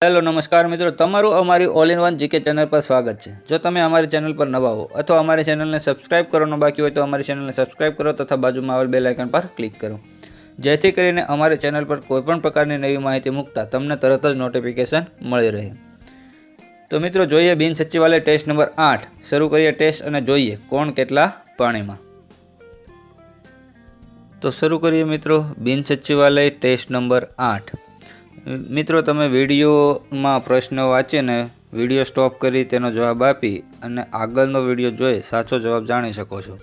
Hello નમસ્કાર મિત્રો, તમારું અમારી all in one GK channel પર સ્વાગત છે। જો તમે અમારી ચેનલ પર નવા હો અથવા અમારી ચેનલને સબસ્ક્રાઇબ કરવાનું બાકી હોય તો અમારી ચેનલને સબસ્ક્રાઇબ કરો તથા બાજુમાં આવેલ બેલ આઇકન પર ક્લિક કરો, જેથી કરીને અમારી ચેનલ પર કોઈપણ પ્રકારની નવી માહિતી મૂકતા તમને તરત જ નોટિફિકેશન મળી રહે। તો મિત્રો જોઈએ બિન સચિવાલય ટેસ્ટ નંબર 8। શરૂ કરીએ ટેસ્ટ અને જોઈએ કોણ કેટલા પાણીમાં। તો શરૂ કરીએ મિત્રો બિન સચિવાલય ટેસ્ટ નંબર 8। મિત્રો તમે વિડીયોમાં પ્રશ્ન વાંચીને વિડીયો સ્ટોપ કરી તેનો જવાબ આપી અને આગળનો વિડીયો જોઈ સાચો જવાબ જાણી શકો છો।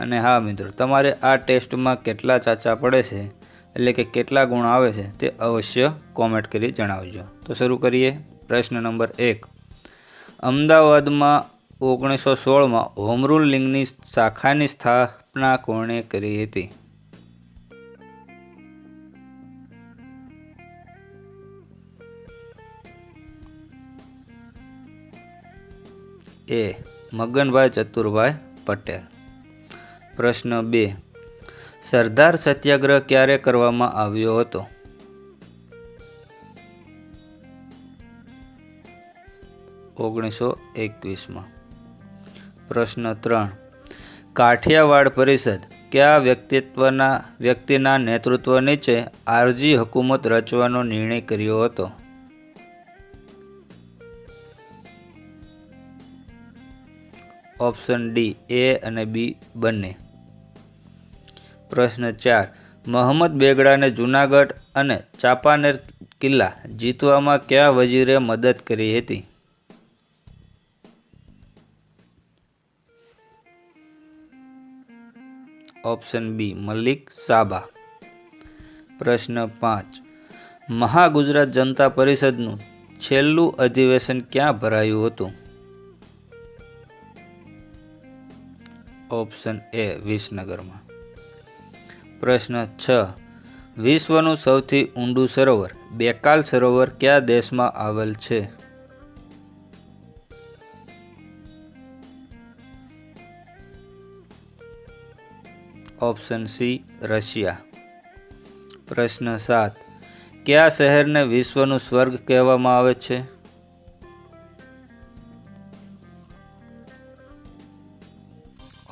અને હા મિત્રો, તમારે આ ટેસ્ટમાં કેટલા ચાચા પડે છે એટલે કે કેટલા ગુણ આવે છે તે અવશ્ય કોમેન્ટ કરી જણાવજો। તો શરૂ કરીએ પ્રશ્ન નંબર 1। અમદાવાદમાં 1916માં હોમ રૂલ લીગની શાખાની સ્થાપના કોણે કરી હતી? એ. મગનભાઈ ચતુરભાઈ પટેલ। પ્રશ્ન 2। સરદાર સત્યાગ્રહ ક્યારે કરવામાં આવ્યો હતો? –1921માં। પ્રશ્ન 3। કાઠિયાવાડ પરિષદ કયા વ્યક્તિના નેતૃત્વ નીચે આરજી હુકુમત રચવાનો નિર્ણય કર્યો હતો? ઓપ્શન ડી એ અને બી બંને। પ્રશ્ન 4। મહંમદ બેગડાને જૂનાગઢ અને ચાંપાનેર કિલ્લા જીતવામાં કયા વજીરે મદદ કરી હતી? Option B Malik Saba. પ્રશ્ન 5। મહાગુજરાત જનતા પરિષદનું છેલ્લું અધિવેશન ક્યાં ભરાયું હતું? ઓપ્શન એ વિસનગરમાં। પ્રશ્ન 6। વિશ્વનું સૌથી ઊંડું સરોવર બેકાલ સરોવર કયા દેશમાં આવેલ છે? Option C Russia. પ્રશ્ન 7। કયા શહેરને વિશ્વનું સ્વર્ગ કહેવામાં આવે છે?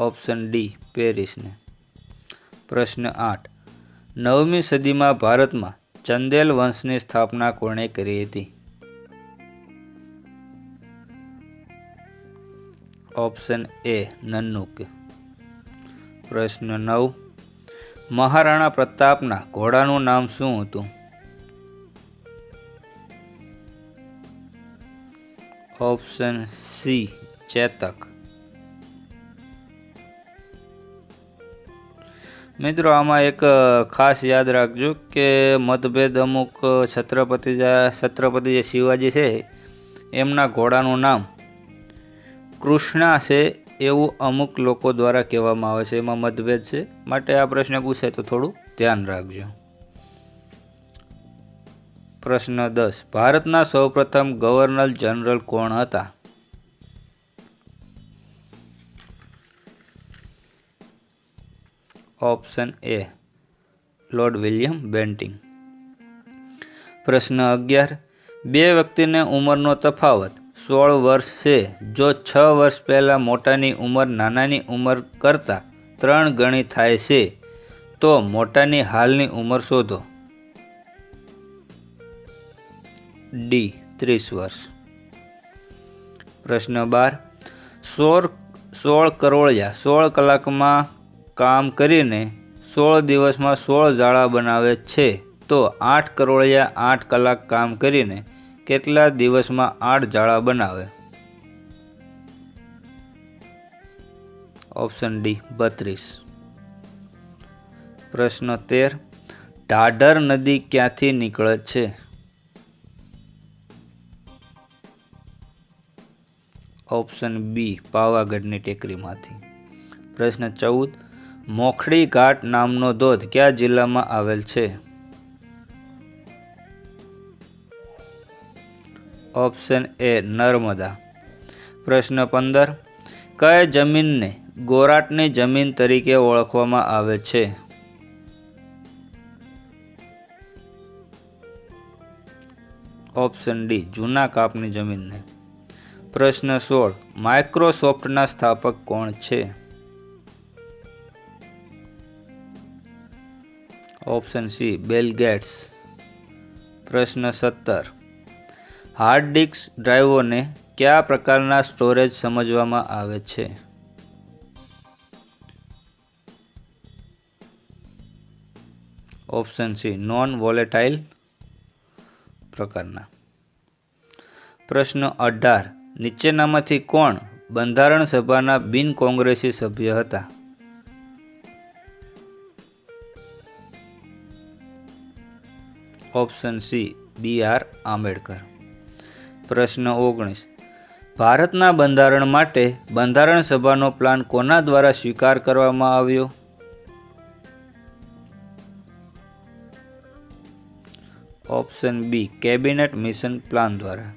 ઓપ્શન ડી પેરિસને। પ્રશ્ન 8। 9મી સદીમાં ભારતમાં ચંદેલ વંશની સ્થાપના કોણે કરી હતી? Option A Nannuk. પ્રશ્ન 9। મહારાણા પ્રતાપના ઘોડાનું નામ શું હતું? Option C Chetak. મિત્રો આમાં એક ખાસ યાદ રાખજો કે મતભેદ અમુક છત્રપતિ જે શિવાજી છે એમના ઘોડાનું નામ કૃષ્ણા છે એવું અમુક લોકો દ્વારા કહેવામાં આવે છે, એમાં મતભેદ છે, માટે આ પ્રશ્ન પૂછાય તો થોડું ધ્યાન રાખજો। પ્રશ્ન 10। ભારતના સૌપ્રથમ ગવર્નર જનરલ કોણ હતા? Option A lord William Bentinck. પ્રશ્ન 11। બે વ્યક્તિને ઉંમરનો તફાવત 16 વર્ષ છે જો 6 વર્ષ પહેલાં મોટાની ઉંમર નાનાની ઉંમર કરતાં 3 ગણી થાય છે તો મોટાની હાલની ઉંમર શોધો। ડી 30 વર્ષ। પ્રશ્ન 12। 16 કરોળિયા 16 કલાકમાં કામ કરીને 16 દિવસમાં 16 જાળા બનાવે છે તો 8 કરોળિયા 8 કલાક કામ કરીને કેટલા દિવસમાં 8 જાળા બનાવે? Option D 32। પ્રશ્ન 13। ઢાઢર નદી ક્યાંથી નીકળે છે? ઓપ્શન બી પાવાગઢની ટેકરીમાંથી। પ્રશ્ન 14। મોખડી ઘાટ નામનો ધોધ કયા જિલ્લામાં આવેલ છે? ઓપ્શન એ નર્મદા। પ્રશ્ન 15। કઈ જમીનને ગોરાટની જમીન તરીકે ઓળખવામાં આવે છે? ઓપ્શન ડી જૂના કાપની જમીનને. પ્રશ્ન 16. માઇક્રોસોફ્ટના સ્થાપક કોણ છે? Option C Bill Gates. પ્રશ્ન 17. હાર્ડ ડિસ્ક ડ્રાઈવોને કયા પ્રકારના સ્ટોરેજ સમજવામાં આવે છે? ઓપ્શન સી નોન વોલેટાઇલ પ્રકારના. પ્રશ્ન 18. નીચેનામાંથી કોણ બંધારણ સભાના બિન કોંગ્રેસી સભ્ય હતા? Option C BR Ambedkar. પ્રશ્ન 19. ભારતના બંધારણ માટે બંધારણ સભાનો પ્લાન કોના દ્વારા સ્વીકાર કરવામાં આવ્યો? Option B cabinet mission plan દ્વારા.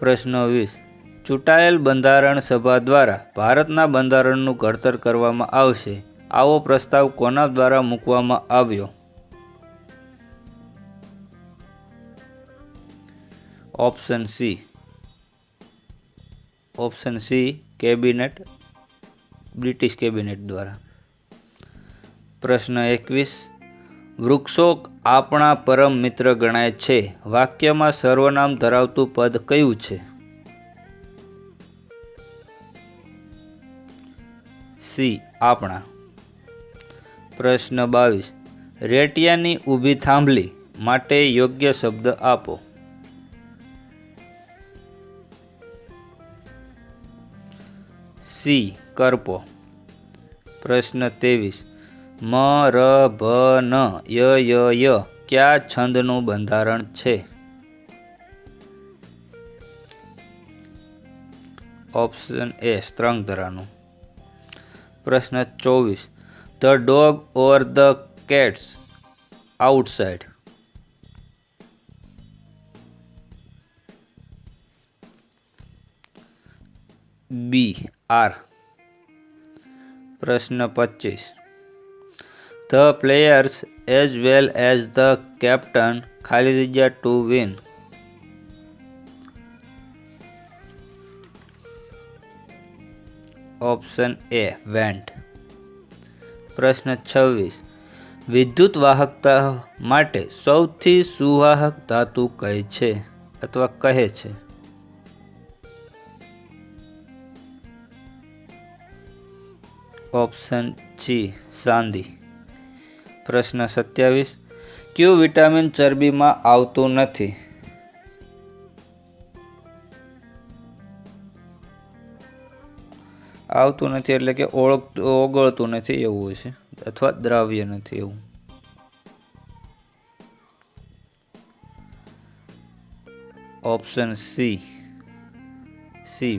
પ્રશ્ન 20. ચૂંટાયેલ બંધારણ સભા દ્વારા ભારતના બંધારણનું ઘડતર કરવામાં આવશે, આવો પ્રસ્તાવ કોના દ્વારા મૂકવામાં આવ્યો? ઓપ્શન સી બ્રિટિશ કેબિનેટ દ્વારા. પ્રશ્ન 21. વૃક્ષો આપણા પરમ મિત્ર ગણાય છે, વાક્યમાં સર્વનામ ધરાવતું પદ કયું છે? સી આપણા. પ્રશ્ન 22. રેટિયાની ઊભી થાંભલી માટે યોગ્ય શબ્દ આપો. સી કરપો. પ્રશ્ન 23. મ ર ભ ન ય કયા છંદનું બંધારણ છે? ઓપ્શન એ સ્ત્રંગધરાનું. પ્રશ્ન 24. The dog or the cats outside. B are. પ્રશ્ન 25. The players as well as the captain ખાલી જગ્યા to win. Option A went. પ્રશ્ન 26. વિદ્યુત વાહકતા માટે સૌથી સુવાહક ધાતુ કઈ છે અથવા કહે છે? ઓપ્શન સી ચાંદી. પ્રશ્ન 27. કયું વિટામિન ચરબીમાં આવતું નથી? આવતું નથી એટલે કે ઓગળતું નથી એવું છે, અથવા દ્રાવ્ય નથી એવું. Option C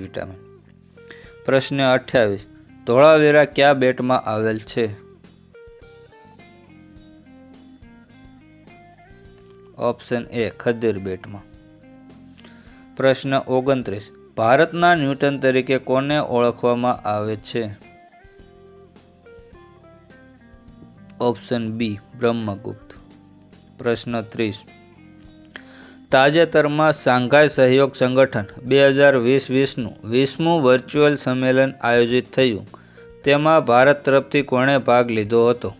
vitamin. પ્રશ્ન 28. ધોળાવીરા કયા બેટમાં આવેલ છે? ઓપ્શન એ ખદ્દર બેટમાં. પ્રશ્ન 29. ભારતના ન્યૂટન તરીકે કોને ઓળખવામાં આવે છે? Option B Brahmagupta. પ્રશ્ન 30. તાજેતરમાં શાંઘાઈ સહયોગ સંગઠન 2020નું 20મું વર્ચ્યુઅલ સંમેલન આયોજિત થયું, તેમાં ભારત તરફથી કોણે ભાગ લીધો હતો?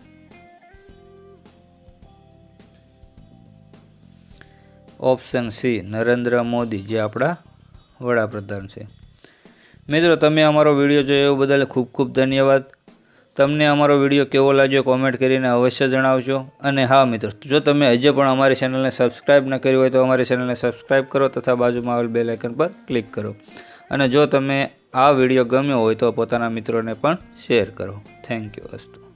ઓપ્શન સી નરેન્દ્ર મોદી, જે આપણા વડાપ્રધાન છે. મિત્રો, તમે અમારો વિડીયો જોયો એ બદલ ખૂબ ખૂબ ધન્યવાદ. તમને અમારો વિડીયો કેવો લાગ્યો કોમેન્ટ કરીને અવશ્ય જણાવજો. અને હા મિત્રો, જો તમે હજી પણ અમારી ચેનલને સબસ્ક્રાઈબ ન કરી હોય તો અમારી ચેનલને સબસ્ક્રાઈબ કરો તથા બાજુમાં આવેલ બેલ આઇકન પર ક્લિક કરો. અને જો તમે આ વિડીયો ગમ્યો હોય તો પોતાના મિત્રોને પણ શેર કરો. Thank you. અસ્તુ.